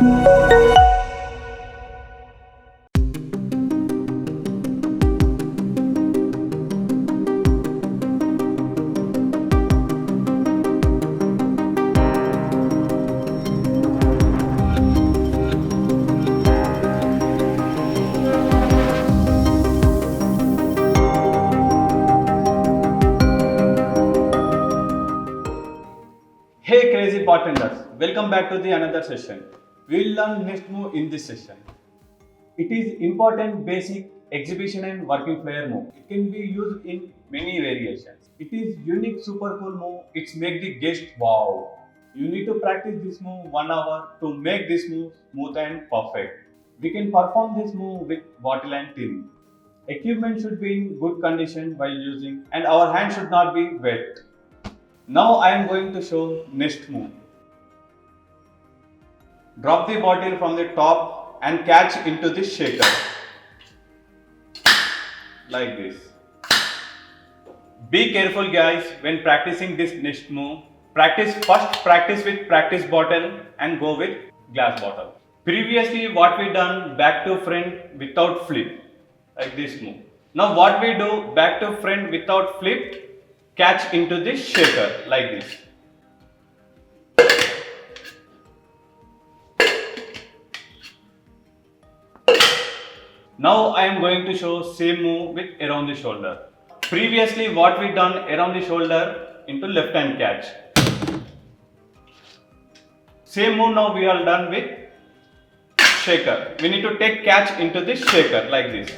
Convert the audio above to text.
Hey crazy bartenders, welcome back to the another session. We'll learn next move in this session. It is important basic exhibition and working player move. It can be used in many variations. It is unique super cool move. It's make the guest wow. You need to practice this move 1 hour to make this move smooth and perfect. We can perform this move with bottle and tin. Equipment should be in good condition while using and our hand should not be wet. Now I am going to show next move. Drop the bottle from the top and catch into the shaker. Like this. Be careful guys when practicing this next move. Practice with practice bottle and go with glass bottle. Previously what we done back to front without flip. Like this move. Now what we do back to front without flip. Catch into this shaker like this. Now I am going to show same move with around the shoulder. Previously what we done around the shoulder into left hand catch. Same move now we are done with shaker. We need to take catch into this shaker like this.